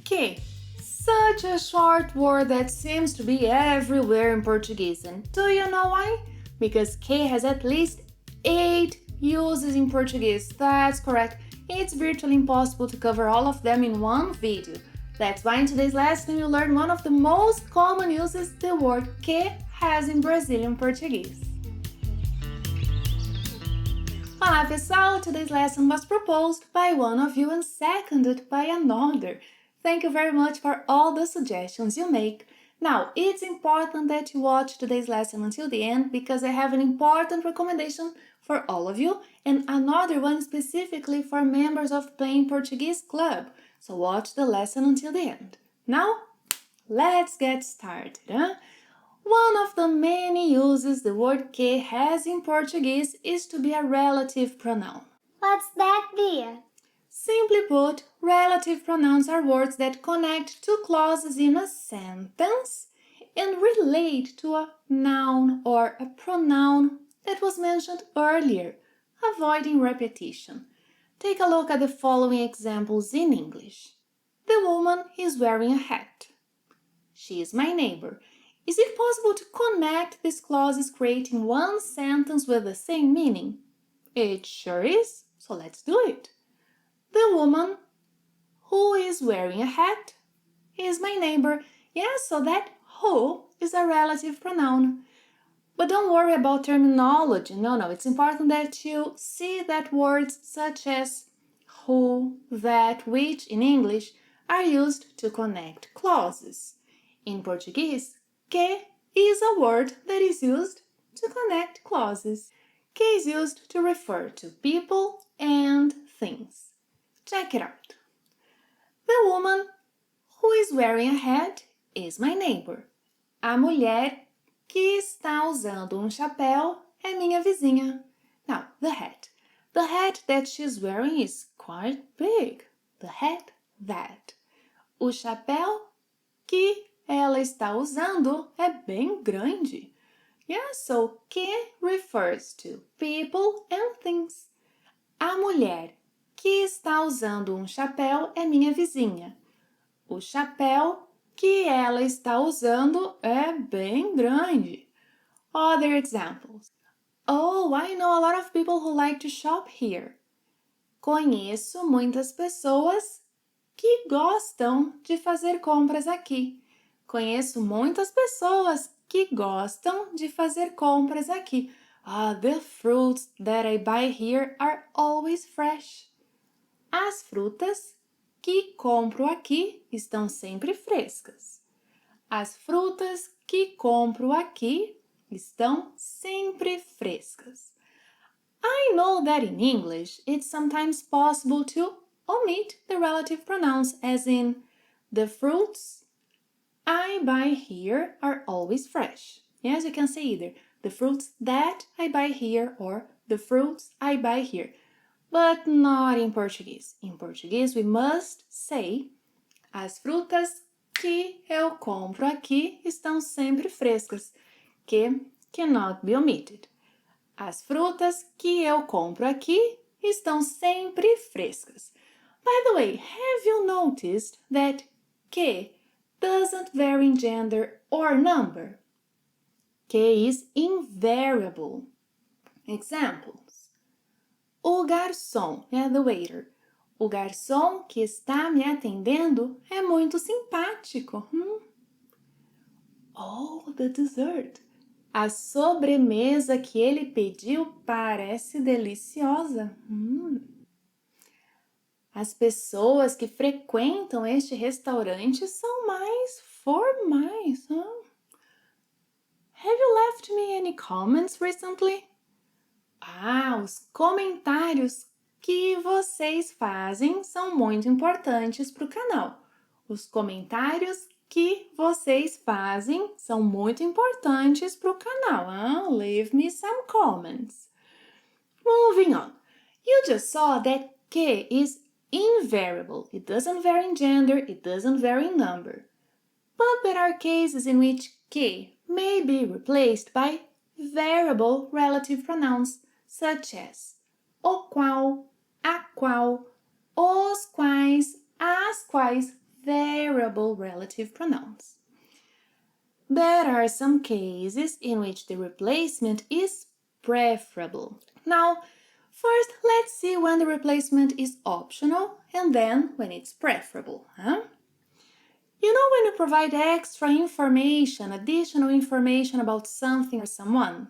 Que. Such a short word that seems to be everywhere in Portuguese. And do you know why? Because que has at least 8 uses in Portuguese. That's correct. It's virtually impossible to cover all of them in one video. That's why in today's lesson you'll learn one of the most common uses the word que has in Brazilian Portuguese. Olá pessoal, today's lesson was proposed by one of you and seconded by another. Thank you very much for all the suggestions you make. Now, it's important that you watch today's lesson until the end because I have an important recommendation for all of you and another one specifically for members of Plain Portuguese Club. So watch the lesson until the end. Now, let's get started. One of the many uses the word que has in Portuguese is to be a relative pronoun. What's that, Bia? Simply put, relative pronouns are words that connect two clauses in a sentence and relate to a noun or a pronoun that was mentioned earlier, avoiding repetition. Take a look at the following examples in English. The woman is wearing a hat. She is my neighbor. Is it possible to connect these clauses creating one sentence with the same meaning? It sure is, so let's do it. The woman who is wearing a hat is my neighbor. Yes, so that who is a relative pronoun. But don't worry about terminology. No, it's important that you see that words such as who, that, which in English are used to connect clauses. In Portuguese, que is a word that is used to connect clauses. Que is used to refer to people and things. Check it out. The woman who is wearing a hat is my neighbor. A mulher que está usando chapéu é minha vizinha. Now, the hat. The hat that she's wearing is quite big. The hat, that. O chapéu que ela está usando é bem grande. Yeah, so que refers to people and things. A mulher que está usando chapéu é minha vizinha. O chapéu que ela está usando é bem grande. Other examples. Oh, I know a lot of people who like to shop here. Conheço muitas pessoas que gostam de fazer compras aqui. Conheço muitas pessoas que gostam de fazer compras aqui. The fruits that I buy here are always fresh. As frutas que compro aqui estão sempre frescas. As frutas que compro aqui estão sempre frescas. I know that in English it's sometimes possible to omit the relative pronouns as in the fruits I buy here are always fresh. Yes, you can say either the fruits that I buy here or the fruits I buy here. But not in Portuguese. In Portuguese, we must say as frutas que eu compro aqui estão sempre frescas. Que cannot be omitted. As frutas que eu compro aqui estão sempre frescas. By the way, have you noticed that que doesn't vary in gender or number? Que is invariable. Examples. O garçom, the waiter. O garçom que está me atendendo é muito simpático. Oh, the dessert. A sobremesa que ele pediu parece deliciosa. As pessoas que frequentam este restaurante são mais formais. Have you left me any comments recently? Os comentários que vocês fazem são muito importantes para o canal. Os comentários que vocês fazem são muito importantes para o canal. Leave me some comments. Moving on. You just saw that que is invariable. It doesn't vary in gender, it doesn't vary in number. But there are cases in which que may be replaced by variable relative pronouns such as o qual, a qual, os quais, as quais, variable relative pronouns. There are some cases in which the replacement is preferable. Now, first, let's see when the replacement is optional and then when it's preferable. You know when you provide extra information, additional information about something or someone?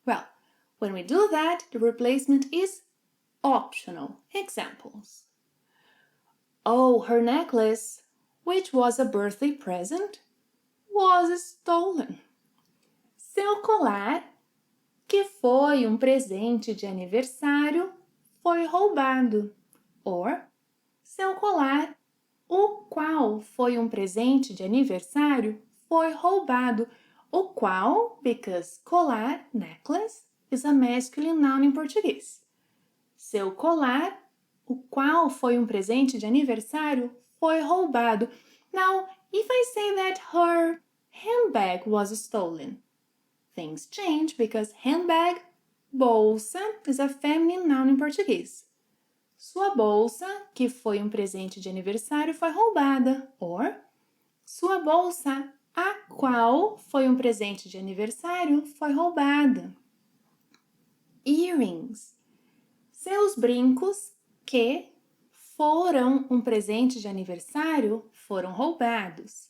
Well, when we do that, the replacement is optional. Examples. Oh, her necklace, which was a birthday present, was stolen. Seu colar, que foi presente de aniversário, foi roubado. Or, seu colar, o qual foi presente de aniversário, foi roubado. O qual, because colar, necklace, is a masculine noun in Portuguese. Seu colar, o qual foi presente de aniversário, foi roubado. Now, if I say that her handbag was stolen, things change because handbag, bolsa, is a feminine noun in Portuguese. Sua bolsa, que foi presente de aniversário, foi roubada. Or, sua bolsa, a qual foi presente de aniversário, foi roubada. Earrings. Seus brincos, que foram presente de aniversário, foram roubados.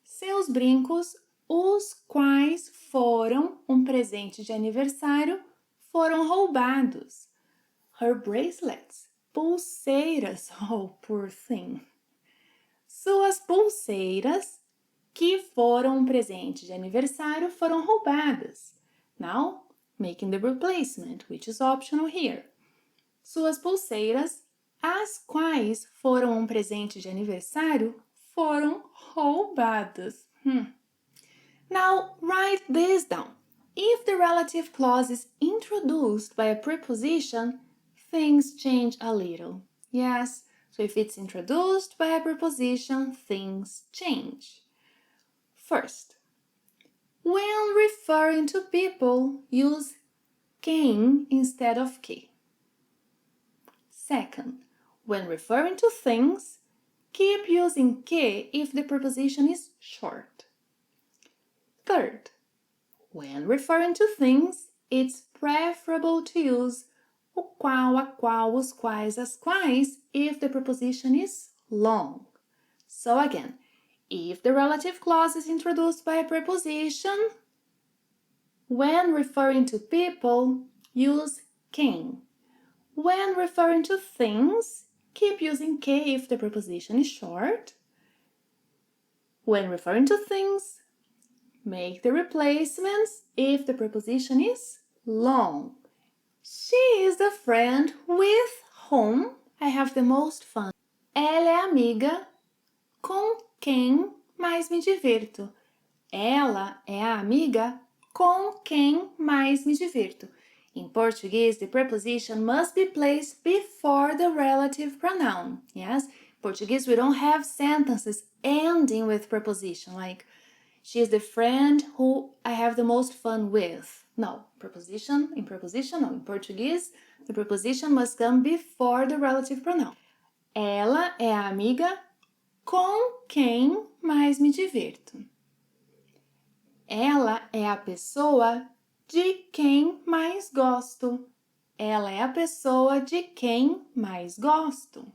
Seus brincos, os quais foram presente de aniversário, foram roubados. Her bracelets, pulseiras, oh, poor thing. Suas pulseiras, que foram presente de aniversário, foram roubadas. Now, making the replacement, which is optional here. Suas pulseiras, as quais foram presente de aniversário, foram roubadas. Now, write this down. If the relative clause is introduced by a preposition, things change a little. Yes, so if it's introduced by a preposition, things change. First, when referring to people, use quem instead of que. Second, when referring to things, keep using que if the preposition is short. Third, when referring to things, it's preferable to use o qual, a qual, os quais, as quais if the preposition is long. So again, if the relative clause is introduced by a preposition, when referring to people, use quem. When referring to things, keep using que if the preposition is short. When referring to things, make the replacements if the preposition is long. She is the friend with whom I have the most fun. Ela é a amiga com quem mais me divirto. Ela é a amiga com quem mais me divirto. In Portuguese, the preposition must be placed before the relative pronoun. Yes, in Portuguese we don't have sentences ending with preposition like she is the friend who I have the most fun with. No, in Portuguese, the preposition must come before the relative pronoun. Ela é a amiga com quem mais me divirto. Ela é a pessoa de quem mais gosto. Ela é a pessoa de quem mais gosto.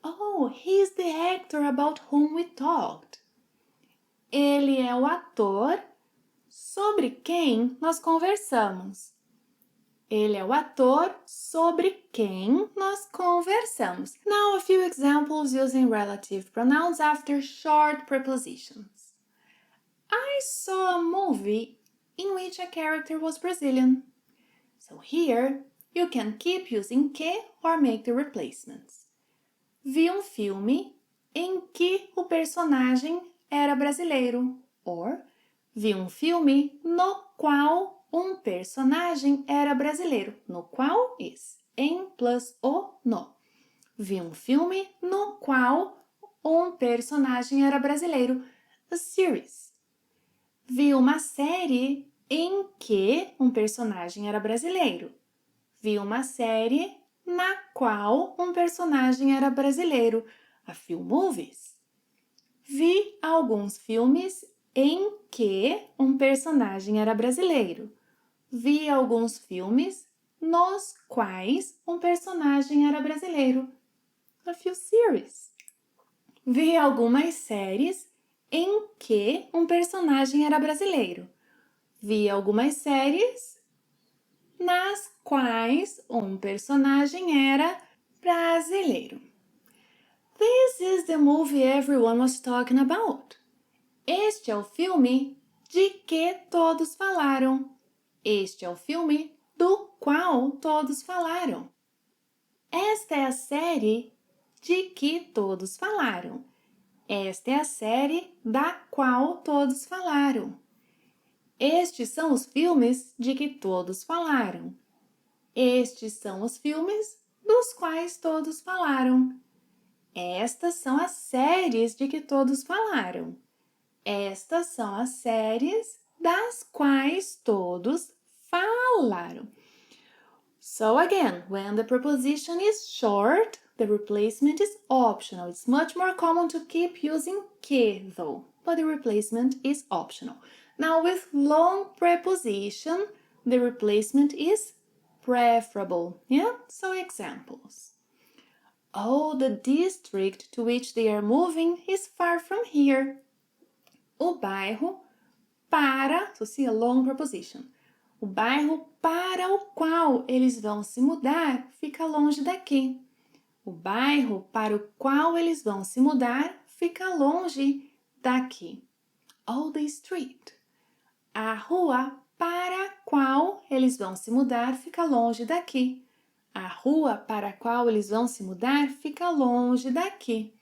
Oh, he's the actor about whom we talked. Ele é o ator sobre quem nós conversamos. Ele é o ator sobre quem nós conversamos. Now a few examples using relative pronouns after short prepositions. I saw a movie in which a character was Brazilian. So here you can keep using que or make the replacements. Vi filme em que o personagem era brasileiro. Or, vi filme no qual personagem era brasileiro. No qual is em plus o no. Vi filme no qual personagem era brasileiro. A series. Vi uma série em que personagem era brasileiro. Vi uma série na qual personagem era brasileiro. A few movies. Vi alguns filmes em que um personagem era brasileiro. Vi alguns filmes nos quais um personagem era brasileiro. A few series. Vi algumas séries em que um personagem era brasileiro. Vi algumas séries nas quais um personagem era brasileiro. This is the movie everyone was talking about. Este é o filme de que todos falaram. Este é o filme do qual todos falaram. Esta é a série de que todos falaram. Esta é a série da qual todos falaram. Estes são os filmes de que todos falaram. Estes são os filmes dos quais todos falaram. Estas são as séries de que todos falaram. Estas são as séries das quais todos falaram. So again, when the preposition is short, the replacement is optional. It's much more common to keep using que though, but the replacement is optional. Now with long preposition, the replacement is preferable. Yeah? So examples. Oh, the district to which they are moving is far from here. O bairro para, so see a long preposition. O bairro para o qual eles vão se mudar fica longe daqui. O bairro para o qual eles vão se mudar fica longe daqui. Oh, the street. A rua para a qual eles vão se mudar fica longe daqui. A rua para a qual eles vão se mudar fica longe daqui.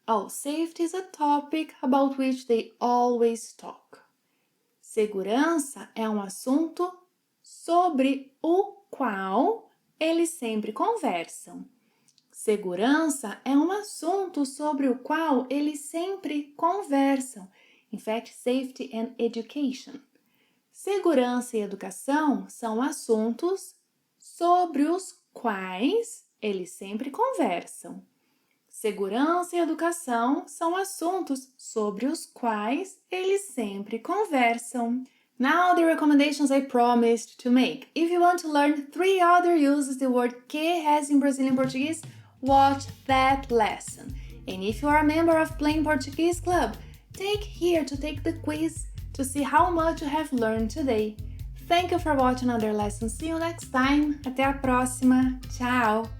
Oh, safety is a topic about which they always talk. Segurança é um assunto sobre o qual eles sempre conversam. Segurança é um assunto sobre o qual eles sempre conversam. In fact, safety and education. Segurança e educação são assuntos sobre os quais eles sempre conversam. Segurança e educação são assuntos sobre os quais eles sempre conversam. Now the recommendations I promised to make. If you want to learn 3 other uses the word que has in Brazilian Portuguese, watch that lesson. And if you are a member of Plain Portuguese Club, take here to take the quiz to see how much you have learned today. Thank you for watching another lesson. See you next time. Até a próxima. Tchau!